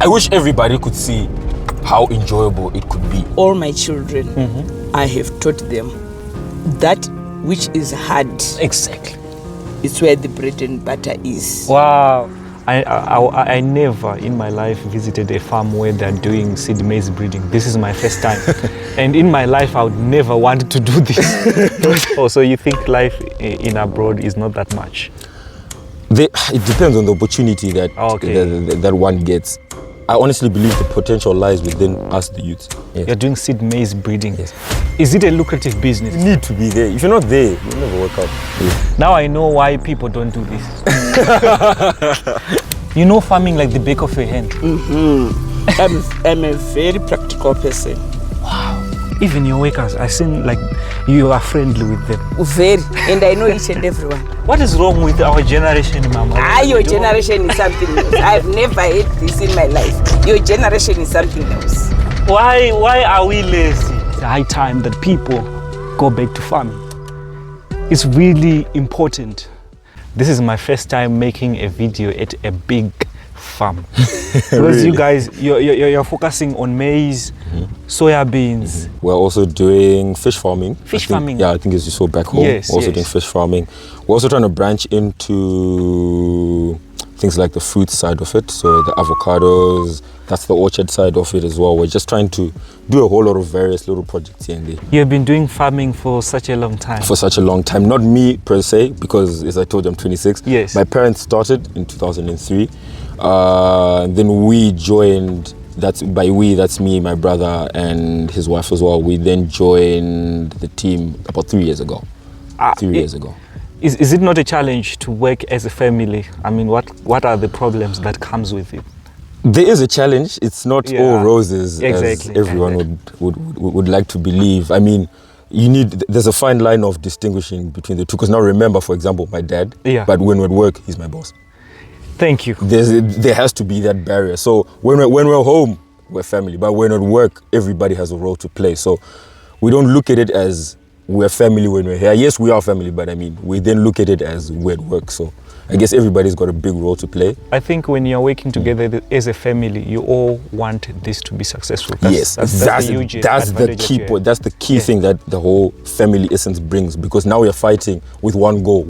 I wish everybody could see how enjoyable it could be. All my children, I have taught them that which is hard. Exactly. It's where the bread and butter is. Wow. I never in my life visited a farm where they're doing seed maize breeding. This is my first time. And in my life, I would never want to do this. So you think life in abroad is not that much? It depends on the opportunity that that one gets. I honestly believe the potential lies within us, the youth. Yes. You're doing seed maize breeding. Yes. Is it a lucrative business? You need to be there. If you're not there, you'll never work out. Yes. Now I know why people don't do this. You know farming like the back of your hand. I'm a very practical person. Wow. Even your workers, I seem like you are friendly with them. Very. And I know each and everyone. What is wrong with our generation, Mama? Your generation is something else. I've never had this in my life. Your generation is something else. Why are we lazy? It's high time that people go back to farming. It's really important. This is my first time making a video at a big farm. Because really? You guys, you're focusing on maize, soya beans. We're also doing fish farming. Fish farming? Yeah, I think as you saw back home. Yes, we're also doing fish farming. We're also trying to branch into things like the fruit side of it. So the avocados, that's the orchard side of it as well. We're just trying to do a whole lot of various little projects here and there. You've been doing farming for such a long time? For such a long time. Not me per se, because as I told you, I'm 26. Yes. My parents started in 2003. Then we joined, that's me, my brother and his wife as well. We then joined the team about 3 years ago. 3 years ago. Is it not a challenge to work as a family? I mean, what are the problems that comes with it? There is a challenge. It's not all roses as everyone would like to believe. I mean, there's a fine line of distinguishing between the two. Because now remember, for example, my dad, but when we're at work, he's my boss. Thank you. There has to be that barrier. So when we're home, we're family. But when at work, everybody has a role to play. So we don't look at it as we're family when we're here. Yes, we are family, but I mean, we then look at it as we're at work. So I guess everybody's got a big role to play. I think when you're working together as a family, you all want this to be successful. That's the key point. That's the key thing that the whole family essence brings, because now we're fighting with one goal.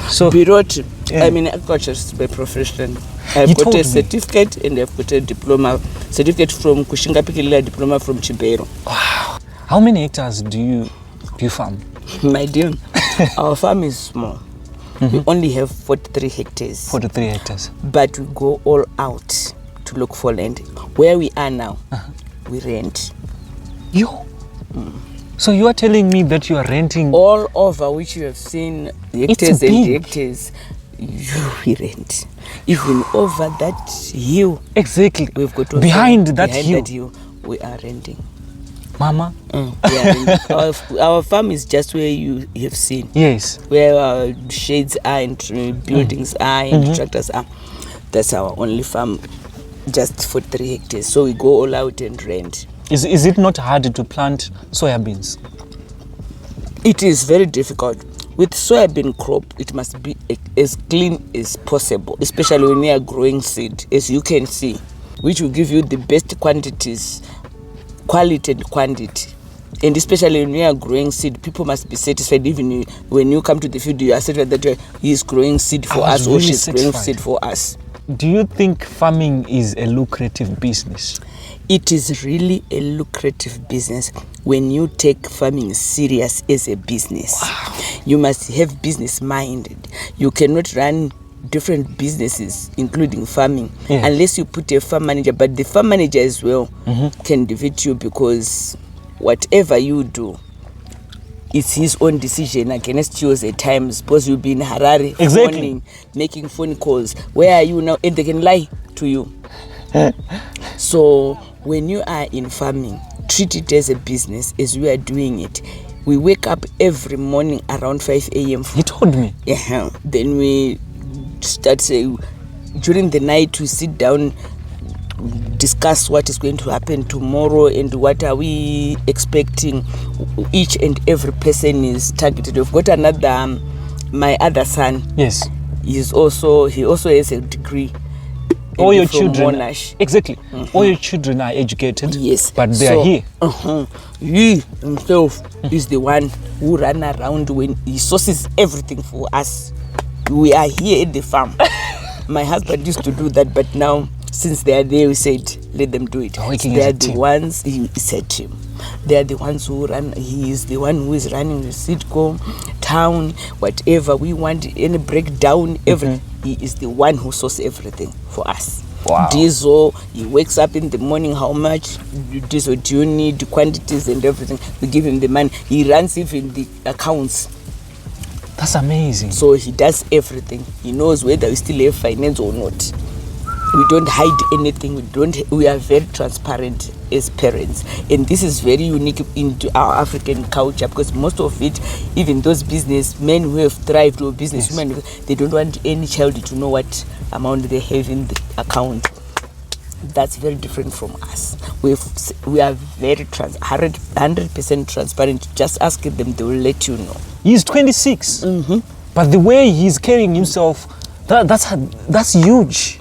So Birioti, I'm in agriculture by profession. I've got a certificate and I've got a diploma. Certificate from Kushinga Pikilila, diploma from Chibero. Wow. How many hectares do you farm? My dear, our farm is small. We only have 43 hectares. 43 hectares. But we go all out to look for land. Where we are now, we rent. So you are telling me that you are renting? All over, which you have seen, hectares and hectares, we rent. Even over that hill. Exactly. We've got behind that hill, we are renting. Mama? Our farm is just where you have seen. Yes. Where our shades are and buildings are and tractors are. That's our only farm, just for 3 hectares. So we go all out and rent. Is it not hard to plant soya beans? It is very difficult. With soybean crop, it must be as clean as possible, especially when you are growing seed, as you can see, which will give you the best quantities, quality and quantity. And especially when you are growing seed, people must be satisfied. Even when you come to the field, you are satisfied that he is growing seed for us or she's growing seed for us. Do you think farming is a lucrative business? It is really a lucrative business when you take farming serious as a business. Wow. You must have business minded. You cannot run different businesses, including farming, unless you put a farm manager. But the farm manager as well can defeat you, because whatever you do, it's his own decision against yours at times. Suppose you'll be in Harare, phoning, making phone calls. Where are you now? And they can lie to you. So when you are in farming, treat it as a business, as we are doing it. We wake up every morning around 5 a.m. You told me. Yeah. Then we start during the night, we sit down, discuss what is going to happen tomorrow and what are we expecting. Each and every person is targeted. We've got another, my other son. Yes. He also has a degree All your from children, Monash. exactly. All your children are educated. Yes, but they are here. He himself is the one who ran around when he sources everything for us. We are here at the farm. My husband used to do that, but now since they are there, we said let them do it. They are the ones. He said to him. They are the ones who run. He is the one who is running the sitcom, town, whatever we want, any breakdown, everything. He is the one who sources everything for us. Wow. Diesel, he wakes up in the morning, how much diesel do you need, quantities and everything. We give him the money. He runs even the accounts. That's amazing. So he does everything. He knows whether we still have finance or not. We don't hide anything. We are very transparent as parents, and this is very unique into our African culture, because most of it, even those businessmen who have thrived or businesswomen, they don't want any child to know what amount they have in the account. That's very different from us. We are very 100% transparent. Just ask them; they will let you know. He's 26, but the way he's carrying himself, that's huge.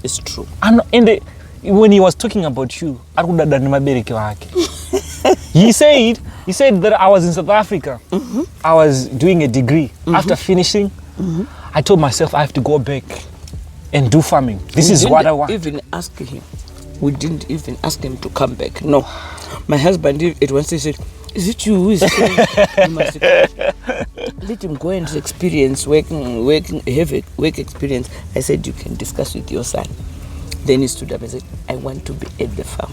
It's true. And when he was talking about you, he said that I was in South Africa. I was doing a degree. After finishing, I told myself I have to go back and do farming. This is what I want. We didn't even ask him to come back. No. My husband, it once he said, is it you who is saying you must let him go and experience working, have a work experience. I said, you can discuss with your son. Then he stood up and said, I want to be at the farm.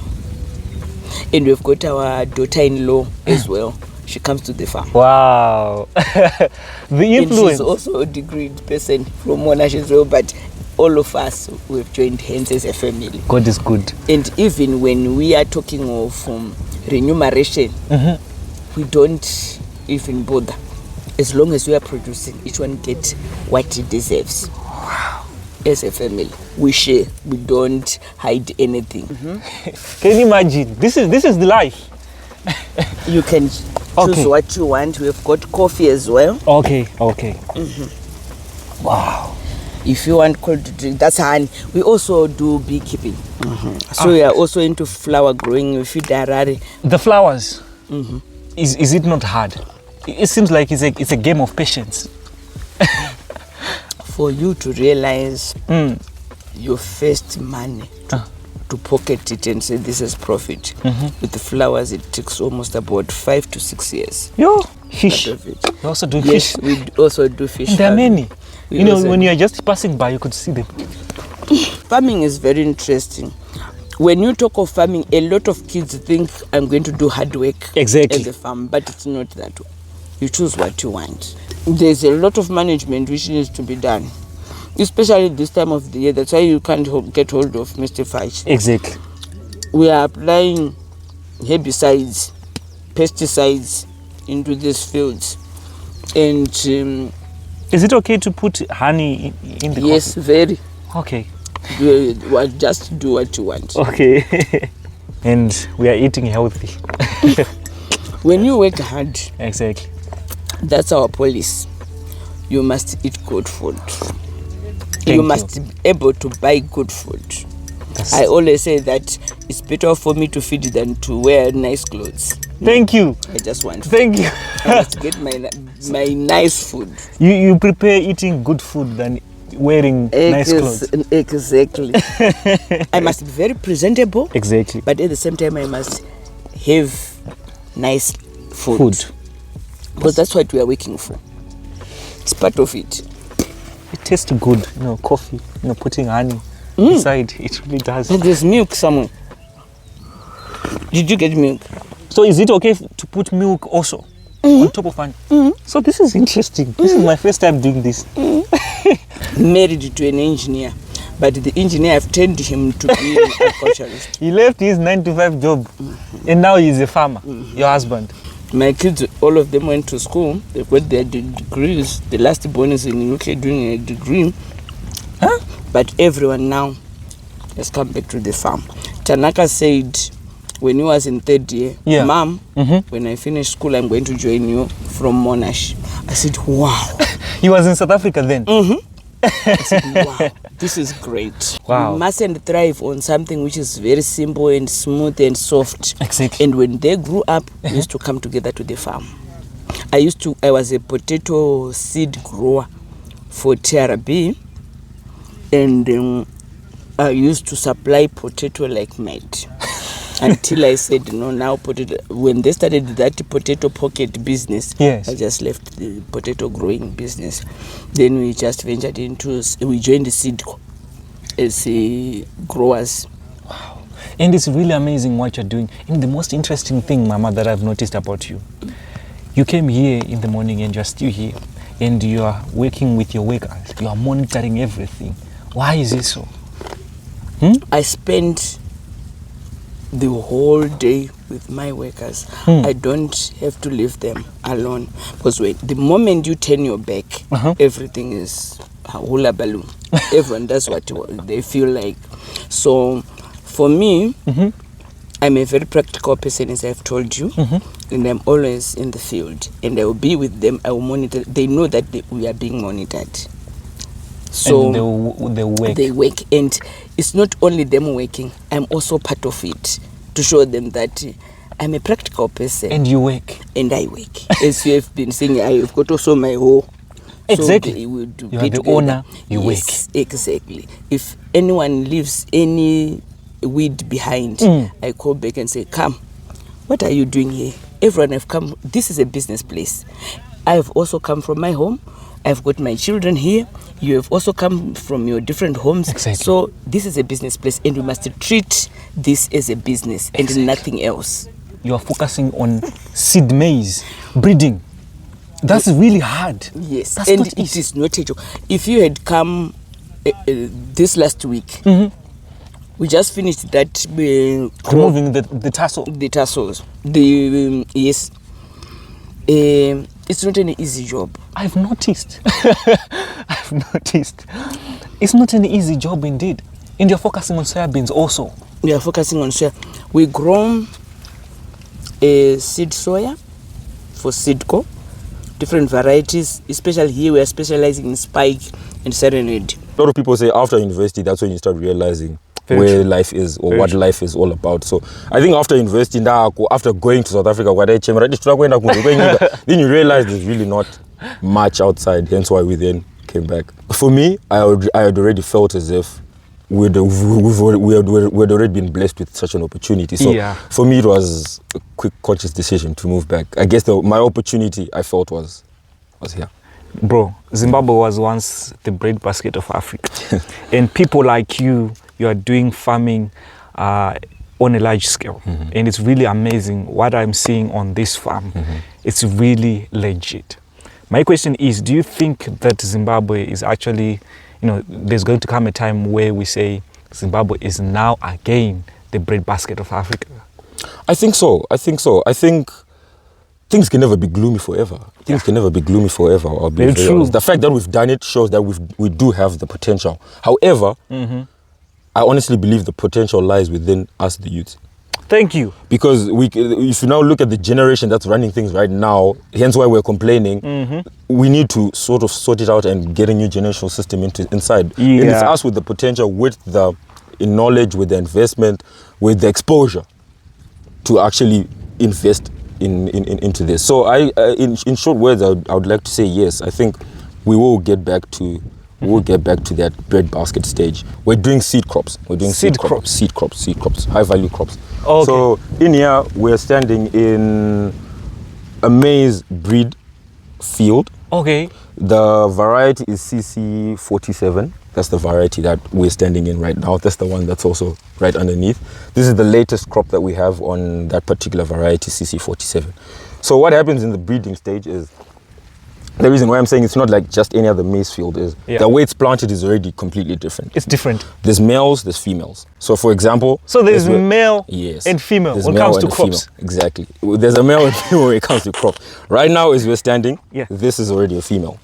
And we've got our daughter-in-law as well. She comes to the farm. Wow. The influence. And she's also a degreed person from Monash as well, but all of us, we've joined hands as a family. God is good. And even when we are talking of remuneration, we don't even bother. As long as we are producing, each one gets what he deserves. Wow. As a family, we share. We don't hide anything. Can you imagine? This is the life. You can choose what you want. We've got coffee as well. Okay. Wow. If you want cold drink, that's honey. We also do beekeeping. So we are also into flower growing. We feed Harare. The flowers, is it not hard? It seems like it's a game of patience. For you to realize your first money to pocket it and say this is profit. With the flowers, it takes almost about 5 to 6 years. Yo, fish. You also do fish. Yes, we also do fish. And there are many. You know, when you are just passing by, you could see them. Farming is very interesting. When you talk of farming, a lot of kids think I'm going to do hard work at the farm, but it's not that way. You choose what you want. There's a lot of management which needs to be done, especially this time of the year. That's why you can't get hold of Mr. Fish. Exactly. We are applying herbicides, pesticides into these fields, and is it okay to put honey in the yes, coffee? Very. Okay. Just do what you want. Okay. And we are eating healthy. When you work hard, exactly. That's our policy. You must eat good food. You must be able to buy good food. I always say that it's better for me to feed than to wear nice clothes. Thank you. I just want food. Thank you. I must get my nice food. You prepare eating good food than wearing nice clothes. Exactly. I must be very presentable. Exactly. But at the same time, I must have nice food. Because that's what we are working for. It's part of it. It tastes good, coffee, putting honey inside. It really does. But there's milk somewhere. Did you get milk? So is it okay to put milk also on top of honey? So this is interesting. This is my first time doing this. Married to an engineer, but the engineer have turned him to be an agriculturist. He left his 9-to-5 job and now he's a farmer, your husband. My kids, all of them went to school. They got their degrees. The last born is in UK doing a degree. But everyone now has come back to the farm. Tanaka said when he was in 3rd year, Mom, when I finish school, I'm going to join you from Monash. I said, wow. He was in South Africa then? I said, wow, this is great. Wow. You mustn't thrive on something which is very simple and smooth and soft. Exactly. And when they grew up, we used to come together to the farm. I was a potato seed grower for TRB, and I used to supply potato like mad. Until I said, no, now potato. When they started that potato pocket business, yes, I just left the potato growing business. Then we just ventured we joined the seed as growers. Wow. And it's really amazing what you're doing. And the most interesting thing, Mama, that I've noticed about you, you came here in the morning and you're still here, and you are working with your workers. You are monitoring everything. Why is it so? I spent the whole day with my workers. I don't have to leave them alone, because the moment you turn your back, everything is a hula balloon. Everyone does what they feel like. So for me, I'm a very practical person, as I've told you, and I'm always in the field, and I will be with them. I will monitor. They know that we are being monitored. So and they work. They work, and it's not only them working. I'm also part of it, to show them that I'm a practical person. And you work. And I work. As you have been saying, I've got also my hoe. Exactly. So you are the owner. You work. Exactly. If anyone leaves any weed behind, I call back and say, come, what are you doing here? Everyone have come. This is a business place. I have also come from my home. I've got my children here. You have also come from your different homes. Exactly. So this is a business place, and we must treat this as a business and nothing else. You are focusing on seed maize, breeding. That's really hard. Yes, That's and not it easy. is not a joke. If you had come this last week, we just finished that removing the tassel. The tassels. Yes. It's not an easy job. I've noticed. I've noticed. It's not an easy job indeed. And you're focusing on soybeans also. We are focusing on soya. We grow seed soya for seedco, different varieties. Especially here, we are specializing in spike and serenade. A lot of people say after university, that's when you start realizing where life is, or what life is all about. So I think after university, after going to South Africa, then you realize there's really not much outside. Hence why we then came back. For me, I had already felt as if we had already been blessed with such an opportunity. So for me, it was a quick, conscious decision to move back. I guess my opportunity I felt was here. Bro, Zimbabwe was once the breadbasket of Africa. And people like you are doing farming on a large scale. And it's really amazing what I'm seeing on this farm. It's really legit. My question is, do you think that Zimbabwe is actually, there's going to come a time where we say Zimbabwe is now again the breadbasket of Africa? I think so. I think things can never be gloomy forever. Things can never be gloomy forever. I'll be very honest. The fact that we've done it shows that we do have the potential. However, I honestly believe the potential lies within us, the youth. Thank you. Because if you now look at the generation that's running things right now, hence why we're complaining, we need to sort of sort it out and get a new generational system inside. And it's us with the potential, with the knowledge, with the investment, with the exposure to actually invest into this. So in short words, I would like to say yes. I think we will get back to that breadbasket stage. We're doing seed crops. We're doing seed crops, high value crops. Okay. So in here we're standing in a maize breed field. Okay. The variety is CC47. That's the variety that we're standing in right now. That's the one that's also right underneath. This is the latest crop that we have on that particular variety, CC47. So what happens in the breeding stage is, the reason why I'm saying it's not like just any other maize field is the way it's planted is already completely different. It's different. There's males, there's females. So for example... So there's male and female when it comes to crops. Female. Exactly. There's a male and female when it comes to crop. Right now as we're standing, this is already a female.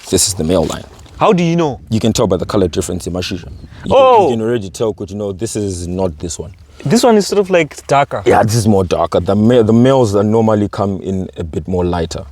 This is the male line. How do you know? You can tell by the color difference in Mashisha. You can already tell, because this is not this one. This one is sort of like darker. Yeah, this is more darker. The males that normally come in a bit more lighter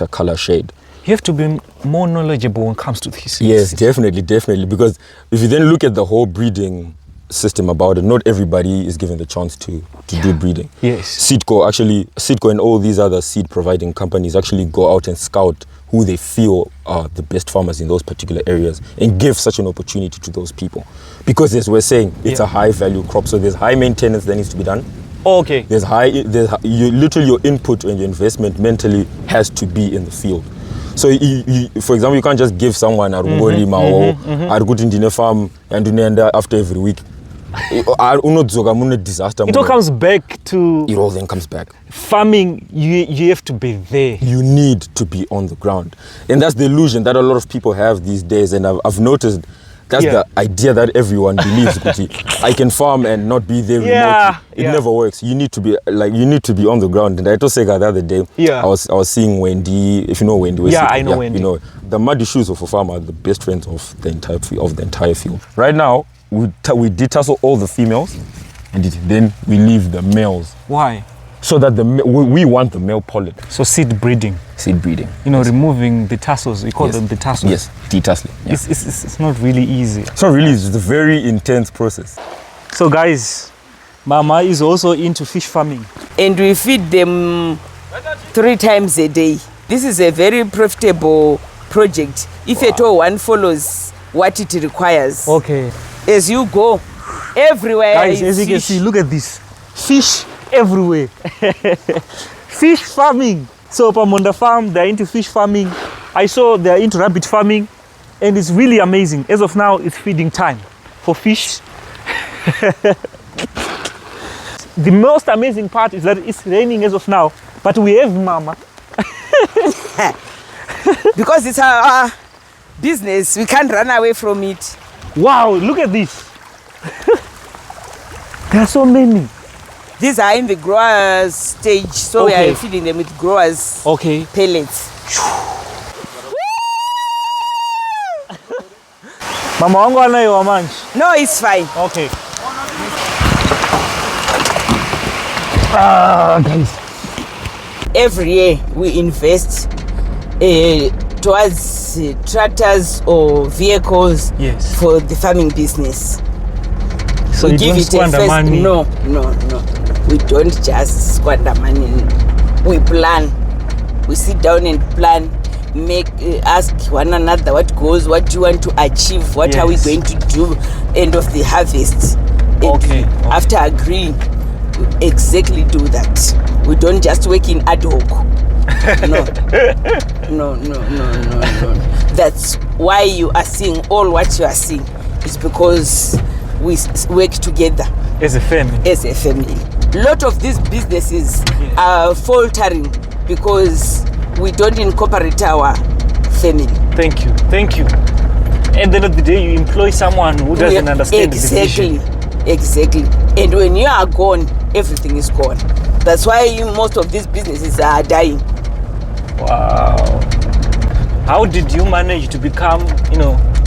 color shade. You have to be more knowledgeable when it comes to this. Yes, definitely. Because if you then look at the whole breeding system about it, not everybody is given the chance to do breeding. Yes. Seedco and all these other seed providing companies actually go out and scout who they feel are the best farmers in those particular areas and give such an opportunity to those people. Because as we're saying, it's a high value crop, so there's high maintenance that needs to be done. Okay. Literally your input and your investment mentally has to be in the field. So for example, you can't just give someone a farm and after every week. It all comes back to... It all then comes back. Farming, you have to be there. You need to be on the ground. And that's the illusion that a lot of people have these days. And I've noticed that's the idea that everyone believes. I can farm and not be there remotely. It never works. You need to be on the ground. And I told Sega the other day, I was seeing Wendy, if you know Wendy. I know Wendy. You know, the muddy shoes of a farmer are the best friends of the entire field. Right now, we detassel all the females and then we leave the males. Why? So that we want the male pollen. So seed breeding. Seed breeding. You know, removing the tassels. We call them the tassels. Yes, detasseling. Yeah. It's not really easy. It's not really. It's a very intense process. So guys, Mama is also into fish farming. And we feed them 3 times a day. This is a very profitable project if at all one follows what it requires. Okay. As you go, everywhere. Guys, as you can see, look at this. Fish everywhere. Fish farming. So Pamhonda farm, they're into fish farming. I saw they're into rabbit farming. And it's really amazing. As of now, it's feeding time for fish. The most amazing part is that it's raining as of now, but we have Mama. Because it's our business, we can't run away from it. Wow, look at this. There are so many. These are in the growers stage, so we are feeding them with growers pellets. Mama wangu anayo manch. No, it's fine. Okay. Guys. Every year we invest towards tractors or vehicles for the farming business. So we you give don't it squander money? No. We don't just squander money. We plan. We sit down and plan. Ask one another what goals, what do you want to achieve, what are we going to do end of the harvest. And after agreeing, we exactly do that. We don't just work in ad hoc. No. That's why you are seeing all what you are seeing. It's because we work together as a family. A lot of these businesses are faltering because we don't incorporate our family. Thank you. At the end of the day, you employ someone who doesn't understand the vision. Exactly. And when you are gone, everything is gone. That's why most of these businesses are dying. Wow. How did you manage to become,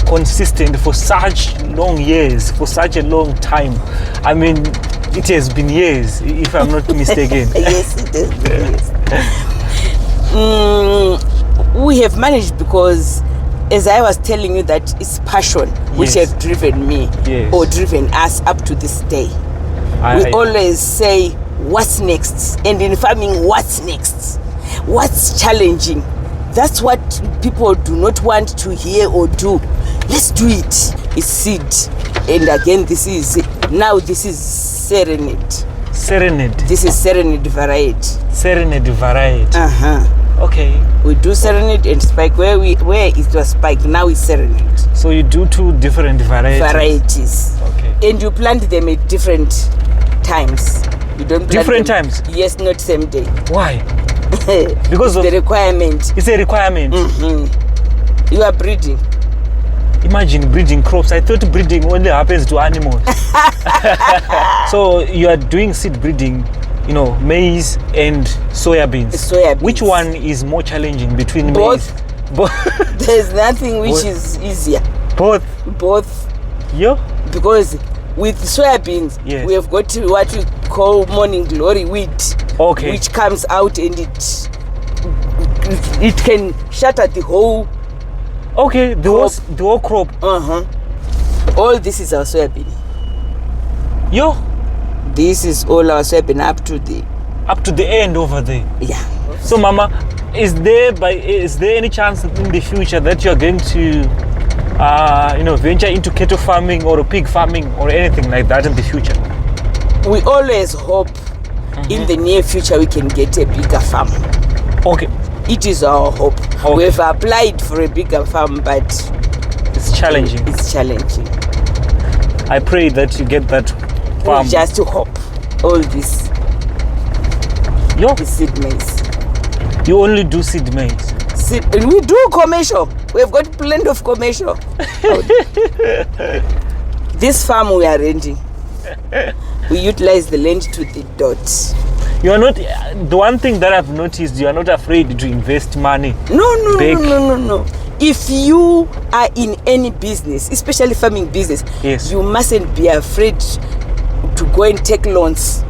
consistent for such long years, for such a long time? I mean, it has been years, if I'm not mistaken. Yes, it has been years. We have managed because, as I was telling you, that it's passion which has driven me or driven us up to this day. We always say, what's next? And in farming, what's next? What's challenging? That's what people do not want to hear or do. Let's do it. It's seed. And again, this is Serenade. Serenade. This is Serenade variety. Serenade variety. Okay. We do Serenade and Spike. Where it was Spike, now it's Serenade. So you do 2 different varieties. Okay. And you plant them at different times. You don't plant different them, times? Yes, not same day. Why? Because it's the requirement. It's a requirement. You are breeding. Imagine breeding crops. I thought breeding only happens to animals. So you are doing seed breeding, maize and soybeans. Which one is more challenging between both? Both. There's nothing which is easier. Both. Yeah. Because with soybeans, we have got what we call morning glory wheat, which comes out and it it can shatter the whole. Okay, the whole crop. All this is our soybean. Yo, This is all our soybean up to the end over there. Yeah. So, Mama, is there any chance in the future that you're going to, venture into cattle farming or pig farming or anything like that in the future? We always hope in the near future we can get a bigger farm. Okay. It is our hope. Okay. We've applied for a bigger farm, but It's challenging. it's challenging. I pray that you get that farm. We just hope all this Yo, is seed maize. you only do seed maize. And we do commercial. We've got plenty of commercial. This farm we are renting. We utilize the land to the dot. You are not, the one thing that I've noticed, you are not afraid to invest money. No. If you are in any business, especially farming business, Yes. you mustn't be afraid to go and take loans.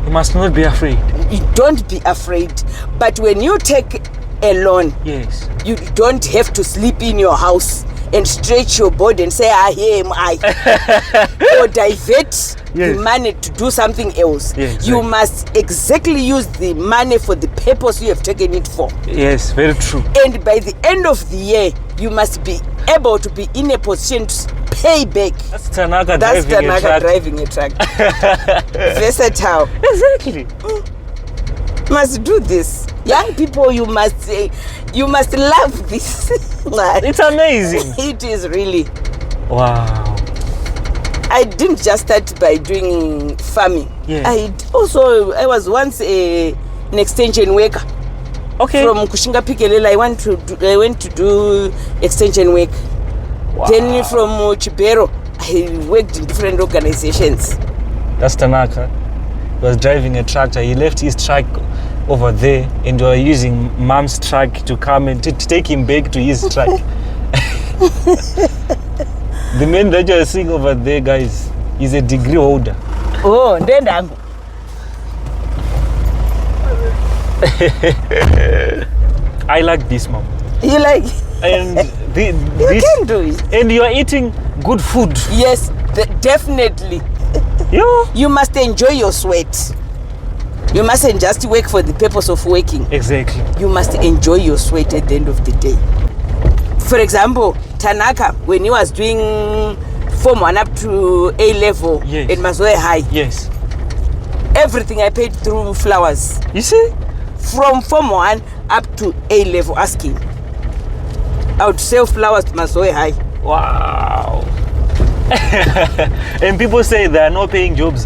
You must not be afraid. You don't be afraid. But when you take a loan, Yes. you don't have to sleep in your house and stretch your body and say, here am I. Or divert the money to do something else. Yeah, exactly. You must exactly use the money for the purpose you have taken it for. Yes, very true. And by the end of the year, you must be able to be in a position to pay back. That's Tanaka That's driving a Tanaka truck. driving a truck. Versatile. Exactly. Must do this. Young people, you must love this. It's amazing. It is really. Wow. I didn't just start by doing farming. Yeah. I was once an extension worker. Okay. From Kushinga Pikelela, I went to do extension work. Wow. Then from Chibero, I worked in different organizations. That's Tanaka. He was driving a tractor. He left his truck over there and we were using mom's truck to come and to take him back to his truck. The man that you're seeing over there, guys, is a degree holder. Oh, then I'm. I like this, mom. You like? And You this, can do it. and you are eating good food. Yes, definitely. Yeah. You must enjoy your sweat. You mustn't just work for the purpose of working. Exactly. You must enjoy your sweat at the end of the day. For example, Tanaka, when he was doing Form 1 up to A level Yes. at Mazoe High, Yes. everything I paid through flowers. You see? From Form 1 up to A level, asking. I would sell flowers to Mazoe High. Wow. And people say they are not paying jobs.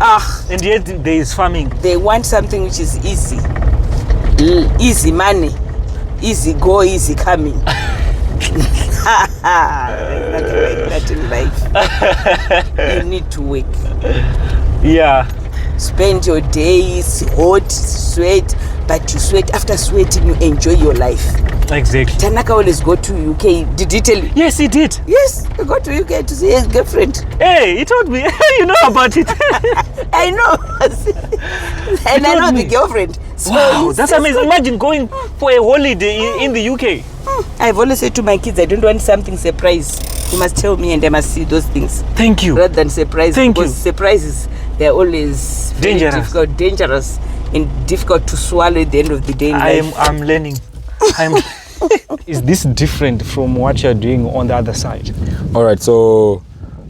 And yet there is farming. They want something which is easy. Easy money. Easy go, easy coming. Nothing like that in life. You need to work. Yeah. Spend your days hot, sweat, but you sweat. After sweating, you enjoy your life. Exactly. Tanaka always go to UK. Did he tell you? Yes, he did. Yes, he go to UK to see his girlfriend. Hey, he told me. You know about it. I know. And I know me. the girlfriend. So Wow, that's amazing. Imagine going for a holiday in the UK. I've always said to my kids, I don't want something surprise. You must tell me and I must see those things. Thank you. Rather than surprise. Thank because you. surprises, they're always very Dangerous. dangerous and difficult to swallow at the end of the day in life. I'm learning. Is this different from what you're doing on the other side? All right, so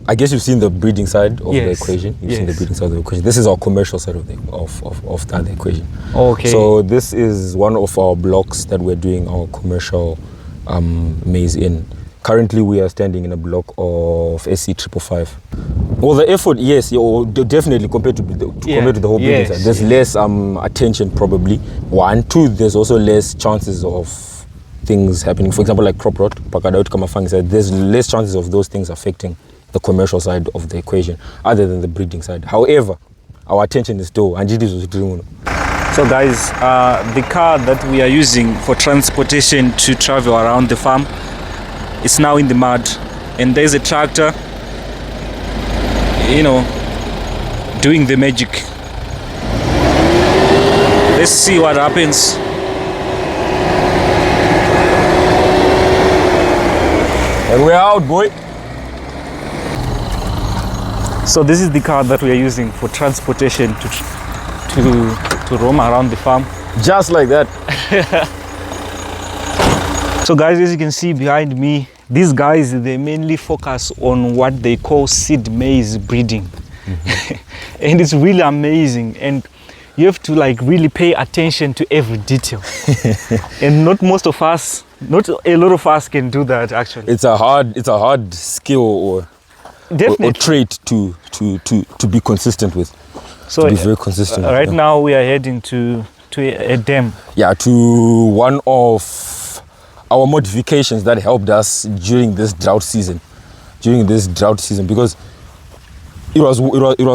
I guess you've seen the breeding side of the Yes, equation. You've seen the yes. breeding side of the equation. This is our commercial side of the equation. Okay. So this is one of our blocks that we're doing our commercial maize in. Currently, we are standing in a block of SC555. Well, the effort, yes, definitely compared to the whole breeding side. There's less attention probably. 1, 2. There's also less chances of things happening. For example, like crop rot, there's less chances of those things affecting the commercial side of the equation, other than the breeding side. However, our attention is still. So guys, the car that we are using for transportation to travel around the farm is now in the mud, and there's a tractor, doing the magic. Let's see what happens. And we're out, boy. So this is the car that we are using for transportation to roam around the farm. Just like that. So guys, as you can see behind me, these guys, they mainly focus on what they call seed maize breeding. And it's really amazing, and you have to like really pay attention to every detail. And not a lot of us can do that actually. It's a hard skill or trait to be consistent with. So to be very consistent. Right now we are heading to a dam. Yeah, to one of our modifications that helped us during this drought season. Because it was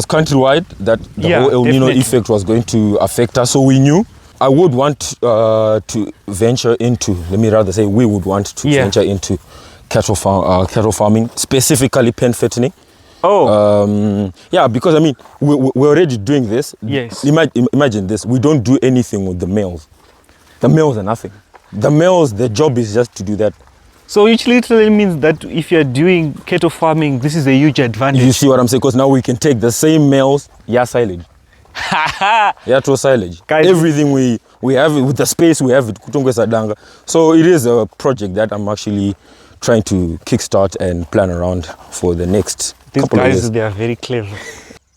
countrywide that the whole El Nino effect was going to affect us. So we knew I would want to venture into, we would want to venture into cattle farming, specifically pen fattening. Because I mean, we're already doing this. Yes. Imagine this, we don't do anything with the males. The males are nothing. The males, their job is just to do that. So which literally means that if you're doing cattle farming, this is a huge advantage. You see what I'm saying? Because now we can take the same males, silage. Silage. Guys, everything we have it, with the space we have it. So it is a project that I'm actually trying to kickstart and plan around for the next couple of years. These guys, they are very clever.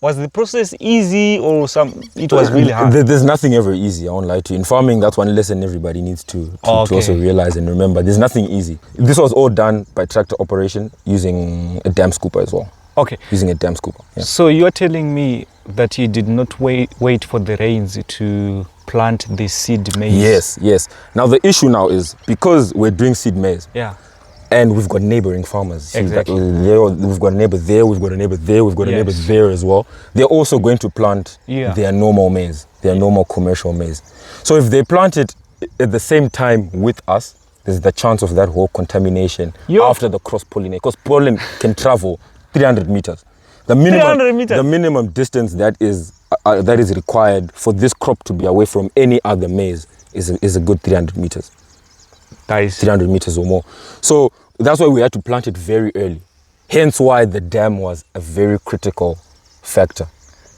Was the process easy or it was really hard? There's nothing ever easy, I won't lie to you. In farming, that's one lesson everybody needs to also realize and remember. There's nothing easy. This was all done by tractor operation using a dam scooper as well. Okay. Using a dam scooper. Yeah. So you're telling me that you did not wait for the rains to plant the seed maize? Yes. Now the issue now is because we're doing seed maize. Yeah. And we've got neighboring farmers. Exactly. We've got a neighbor there, we've got a neighbor there, we've got a neighbor there as well. They're also going to plant their normal maize, their normal commercial maize. So if they plant it at the same time with us, there's the chance of that whole contamination after the cross-pollination. Because pollen can travel 300 meters. The minimum distance that is required for this crop to be away from any other maize is a good 300 meters. Nice. 300 meters or more. So that's why we had to plant it very early. Hence why the dam was a very critical factor.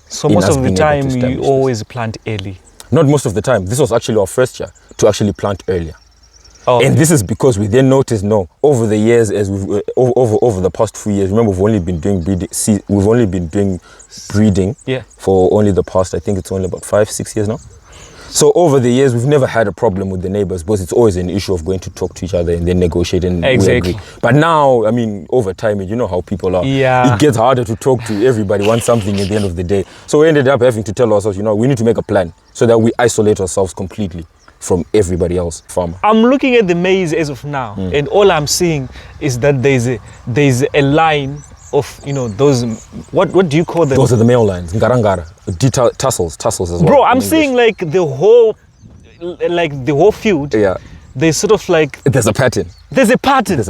So most of the time you always plant early? Not most of the time. This was actually our first year to actually plant earlier. And this is because we then noticed, over the years, as we've over the past few years, remember we've only been doing breeding for only the past, I think it's only about 5-6 years now. So over the years, we've never had a problem with the neighbors, but it's always an issue of going to talk to each other and then negotiate and we agree. But now, I mean, over time, you know how people are. Yeah. It gets harder to talk to everybody, want something at the end of the day. So we ended up having to tell ourselves, we need to make a plan so that we isolate ourselves completely from everybody else, farmer. I'm looking at the maize as of now, and all I'm seeing is that there's a line of those, what do you call them? Those are the male lines, ngarangara, tassels as well. Bro, I'm seeing like the whole field. Yeah. There's sort of like there's a pattern. There's a pattern.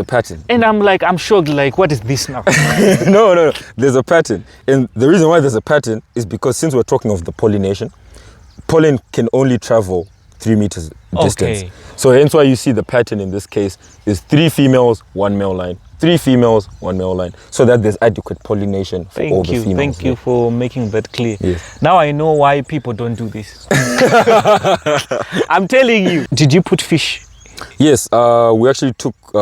And I'm shocked, like, what is this now? No, there's a pattern. And the reason why there's a pattern is because since we're talking of the pollination, pollen can only travel 3 meters distance. Okay. So hence why you see the pattern in this case is 3 females, 1 male line. 3 females, 1 male line, so that there's adequate pollination for all the females. Thank you for making that clear. Yes. Now I know why people don't do this. I'm telling you. Did you put fish? Yes, we actually took, it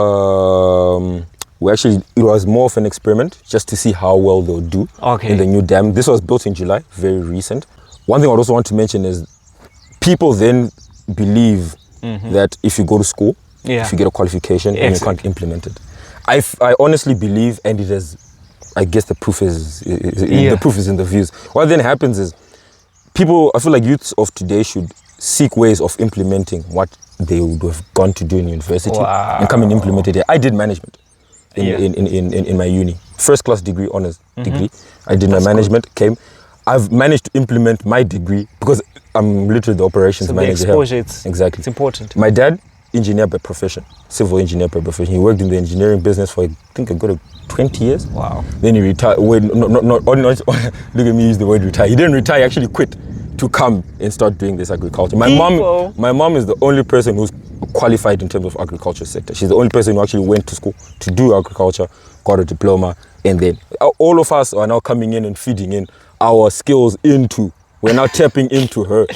was more of an experiment just to see how well they'll do in the new dam. This was built in July, very recent. One thing I also want to mention is people then believe that if you go to school, if you get a qualification, and you can't implement it. I honestly believe, and it is, I guess the proof is the proof is in the views. What then happens is I feel like youths of today should seek ways of implementing what they would have gone to do in university and come and implement it here. I did management in my uni. First class degree, honors degree. I did my management, I've managed to implement my degree because I'm literally the operations manager the exposure, here. It's important. My dad, engineer by profession, civil engineer by profession. He worked in the engineering business for, I think, a good 20 years. Wow. Then he retired. Look at me use the word retire. He didn't retire, he actually quit. to come and start doing this agriculture. My People. mom is the only person who's qualified in terms of agriculture sector. She's the only person who actually went to school to do agriculture, got a diploma, and then all of us are now coming in and feeding in our skills into. We're now tapping into her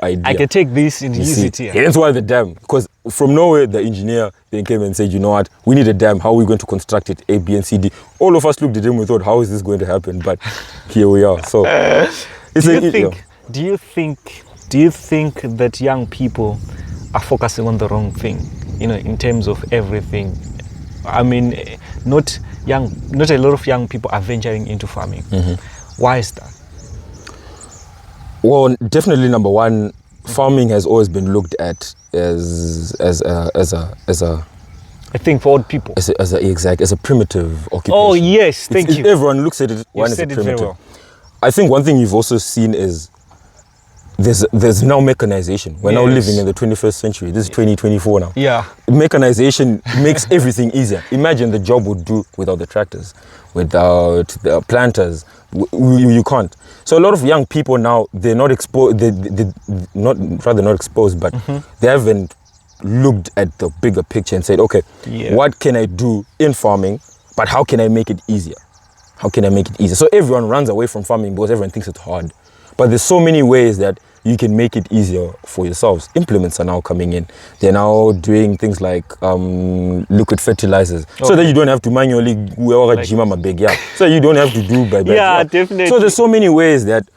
idea. I can take this and use it here. Hence why the dam, because from nowhere the engineer then came and said, you know what, we need a dam. How are we going to construct it? A, B, and C, D. All of us looked at him and thought, how is this going to happen? But here we are. So, do you think that young people are focusing on the wrong thing? You know, in terms of everything. I mean, not a lot of young people are venturing into farming. Why is that? Well, definitely number one, farming has always been looked at as a I think for old people. as a primitive occupation. Oh yes, thank you. Everyone looks at it You one as a said it very primitive. well. I think one thing you've also seen is there's now mechanization. We're now Yes. living in the 21st century. This is 2024 now. Yeah. Mechanization makes everything easier. Imagine the job would do without the tractors, without the planters. You can't. So a lot of young people now, they're not exposed. They're not exposed, but they haven't looked at the bigger picture and said, okay, what can I do in farming, but how can I make it easier? How can I make it easier? So everyone runs away from farming because everyone thinks it's hard. But there's so many ways that you can make it easier for yourselves. Implements are now coming in. They're now doing things like liquid fertilizers, so that you don't have to manually so you don't have to do by bag. Yeah, definitely. So there's so many ways that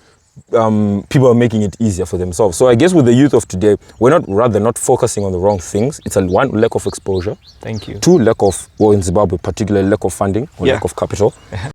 people are making it easier for themselves. So I guess with the youth of today, we're not focusing on the wrong things. It's one, lack of exposure. Thank you. Two, lack of, well, in Zimbabwe particularly, lack of funding or lack of capital.